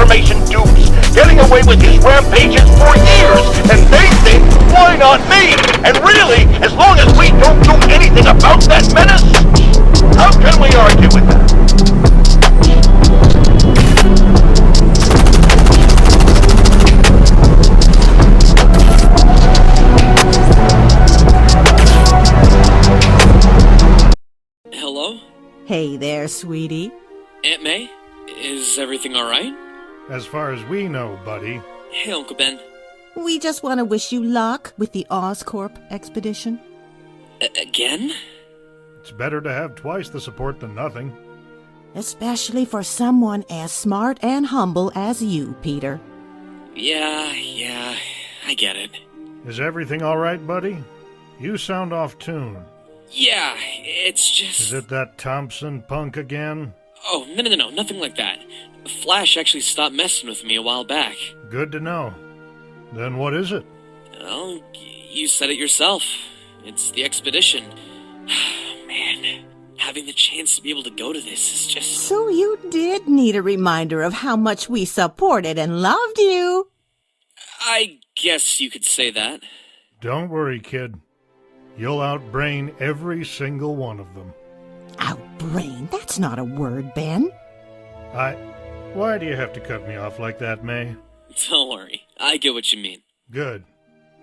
information dupes, getting away with these rampages for years, and they think, why not me? And really, as long as we don't do anything about that menace, how can we argue with that? Hello? Hey there, sweetie. Aunt May? Is everything alright? As far as we know, buddy. Hey, Uncle Ben. We just want to wish you luck with the Oscorp expedition. Again? It's better to have twice the support than nothing. Especially for someone as smart and humble as you, Peter. Yeah, I get it. Is everything all right, buddy? You sound off tune. Yeah, it's just... Is it that Thompson punk again? Oh, no, nothing like that. Flash actually stopped messing with me a while back. Good to know. Then what is it? Well, you said it yourself. It's the expedition. Man, having the chance to be able to go to this is just... So you did need a reminder of how much we supported and loved you. I guess you could say that. Don't worry, kid. You'll outbrain every single one of them. Outbrain? That's not a word, Ben. Why do you have to cut me off like that, May? Don't worry, I get what you mean. Good.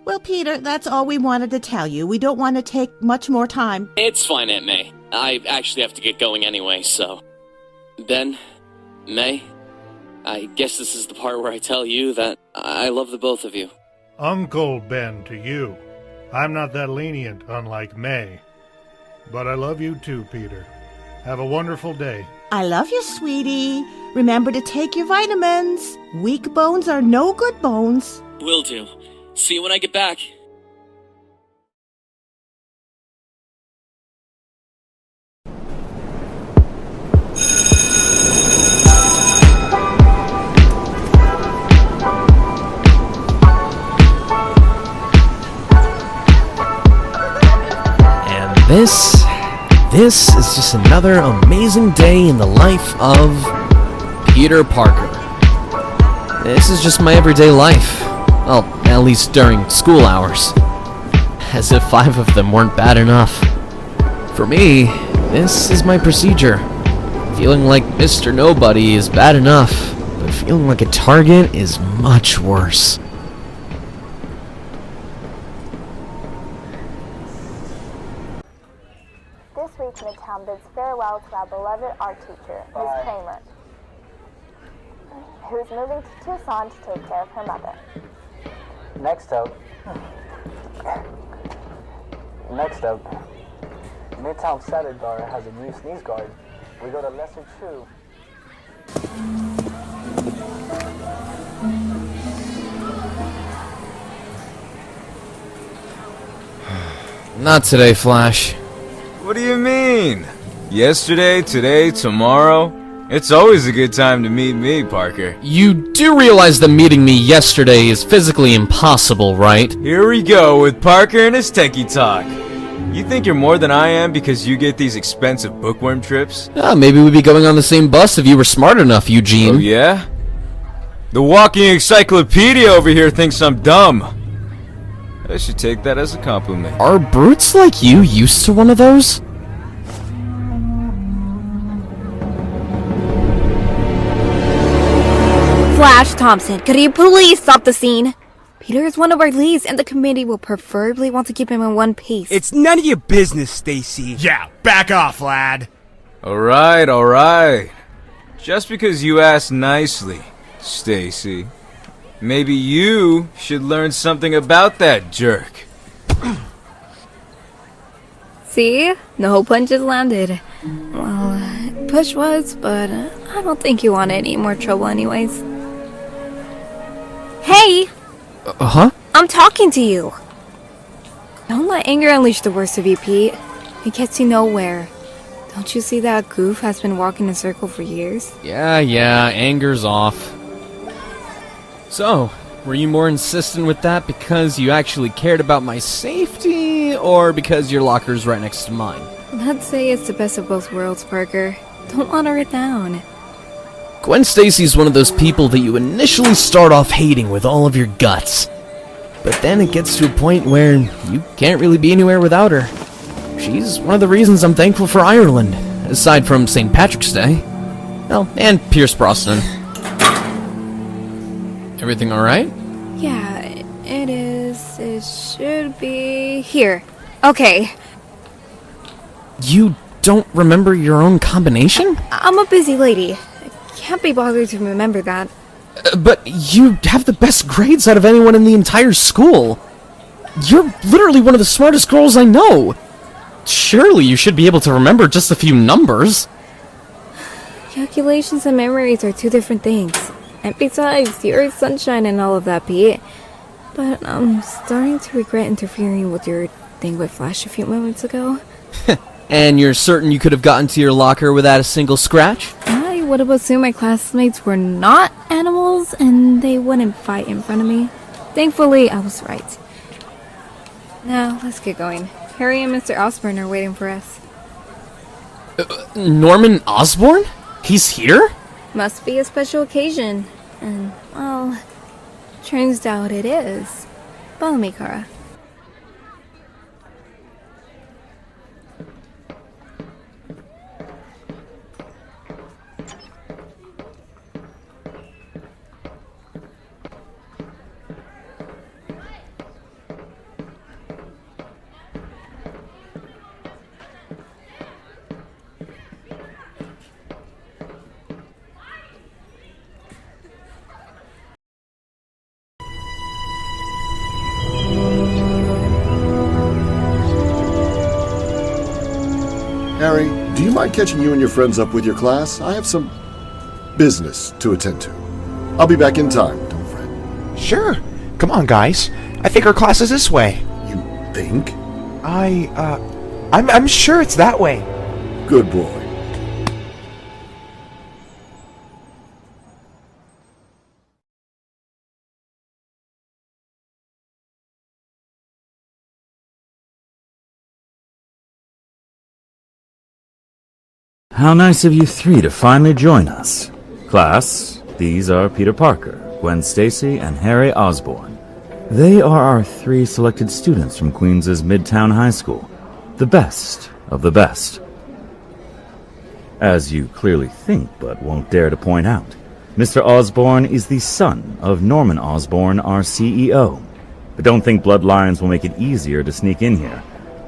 Well, Peter, that's all we wanted to tell you. We don't want to take much more time. It's fine, Aunt May. I actually have to get going anyway, so... Ben, May, I guess this is the part where I tell you that I love the both of you. Uncle Ben to you. I'm not that lenient, unlike May. But I love you too, Peter. Have a wonderful day. I love you, sweetie. Remember to take your vitamins. Weak bones are no good bones. Will do. See you when I get back. This is just another amazing day in the life of Peter Parker. This is just my everyday life. Well, at least during school hours. As if 5 of them weren't bad enough. For me, this is my procedure. Feeling like Mr. Nobody is bad enough, but feeling like a target is much worse. This week, Midtown bids farewell to our beloved art teacher, Ms. Kramer, who is moving to Tucson to take care of her mother. Next up, Midtown Salad Bar has a new sneeze guard. We go to lesson 2. Not today, Flash. What do you mean? Yesterday, today, tomorrow? It's always a good time to meet me, Parker. You do realize that meeting me yesterday is physically impossible, right? Here we go with Parker and his techie talk. You think you're more than I am because you get these expensive bookworm trips? Maybe we'd be going on the same bus if you were smart enough, Eugene. Oh yeah? The walking encyclopedia over here thinks I'm dumb. I should take that as a compliment. Are brutes like you used to one of those? Flash Thompson, could you please stop the scene? Peter is one of our leads, and the committee will preferably want to keep him in one piece. It's none of your business, Stacy. Yeah, back off, lad. Alright. Just because you asked nicely, Stacy. Maybe you should learn something about that jerk. See? No punches landed. Well, push was, but I don't think you want any more trouble anyways. Hey! Huh? I'm talking to you! Don't let anger unleash the worst of you, Pete. It gets you nowhere. Don't you see that goof has been walking in a circle for years? Yeah, anger's off. So, were you more insistent with that because you actually cared about my safety, or because your locker's right next to mine? Let's say it's the best of both worlds, Parker. Don't water it down. Gwen Stacy's one of those people that you initially start off hating with all of your guts. But then it gets to a point where you can't really be anywhere without her. She's one of the reasons I'm thankful for Ireland, aside from St. Patrick's Day. Oh, and Pierce Brosnan. Everything alright? Yeah, it is. It should be here. Okay. You don't remember your own combination? I'm a busy lady. I can't be bothered to remember that. But you have the best grades out of anyone in the entire school. You're literally one of the smartest girls I know. Surely you should be able to remember just a few numbers. Calculations and memories are two different things. And besides, the Earth's sunshine and all of that, Pete. But I'm starting to regret interfering with your thing with Flash a few moments ago. And you're certain you could have gotten to your locker without a single scratch? I would have assumed my classmates were not animals and they wouldn't fight in front of me. Thankfully, I was right. Now, let's get going. Harry and Mr. Osborn are waiting for us. Norman Osborn? He's here? Must be a special occasion. And, well, turns out it is. Follow me, Kara. Harry, do you mind catching you and your friends up with your class? I have some business to attend to. I'll be back in time, don't fret. Sure. Come on, guys. I think our class is this way. You think? I'm sure it's that way. Good boy. How nice of you three to finally join us. Class, these are Peter Parker, Gwen Stacy, and Harry Osborn. They are our three selected students from Queens's Midtown High School. The best of the best. As you clearly think but won't dare to point out, Mr. Osborn is the son of Norman Osborn, our CEO. But don't think bloodlines will make it easier to sneak in here.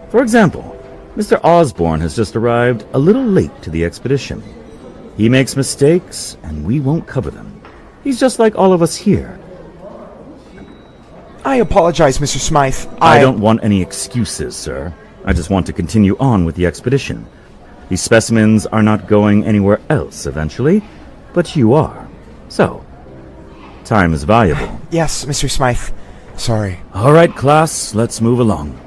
For example, Mr. Osborn has just arrived a little late to the expedition. He makes mistakes, and we won't cover them. He's just like all of us here. I apologize, Mr. Smythe. I don't want any excuses, sir. I just want to continue on with the expedition. These specimens are not going anywhere else eventually, but you are. So, time is valuable. Yes, Mr. Smythe. Sorry. All right, class, let's move along.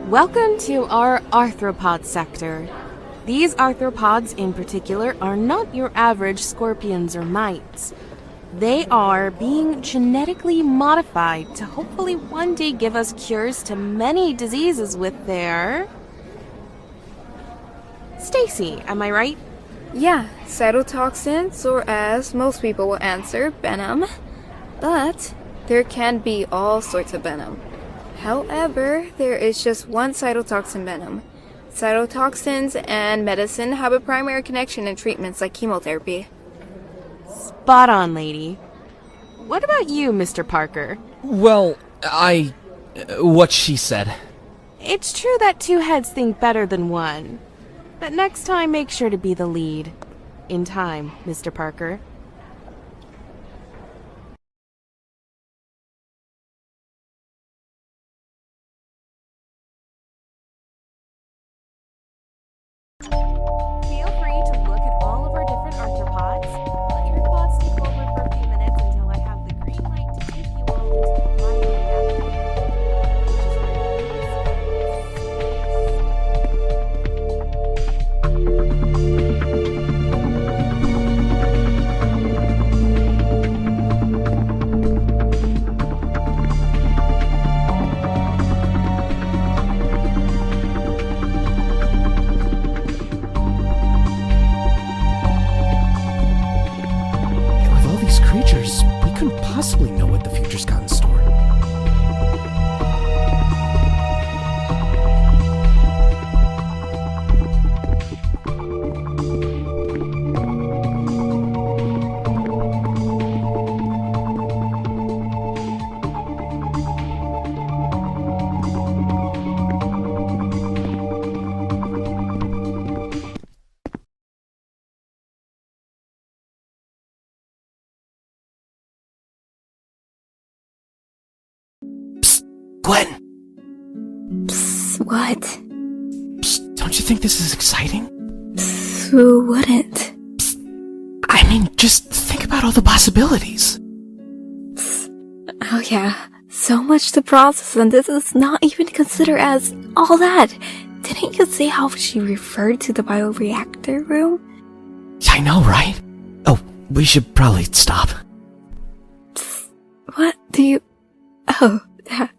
Welcome to our arthropod sector. These arthropods in particular are not your average scorpions or mites. They are being genetically modified to hopefully one day give us cures to many diseases with their... Stacy, am I right? Yeah, cytotoxins, or as most people will answer, venom. But there can be all sorts of venom. However, there is just one cytotoxin venom. Cytotoxins and medicine have a primary connection in treatments like chemotherapy. Spot on, lady. What about you, Mr. Parker? Well, what she said. It's true that two heads think better than one. But next time, make sure to be the lead. In time, Mr. Parker. Feel free to look at all of our different arthropods. Let your thoughts take over for a few minutes until I have the green light to take you all into the mind Gwen! Psst, what? Psst, don't you think this is exciting? Who wouldn't? Psst, I mean, just think about all the possibilities. Psst. Oh yeah, so much to process, and this is not even considered as all that. Didn't you say how she referred to the bioreactor room? I know, right? Oh, we should probably stop. Psst, what do you... Oh, that...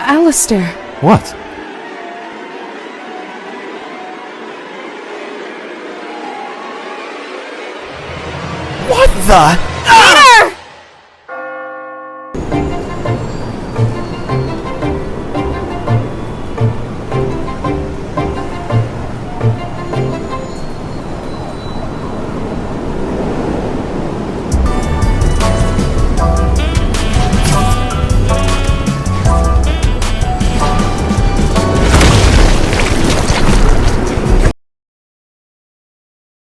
Alistair. What? What the... Ah!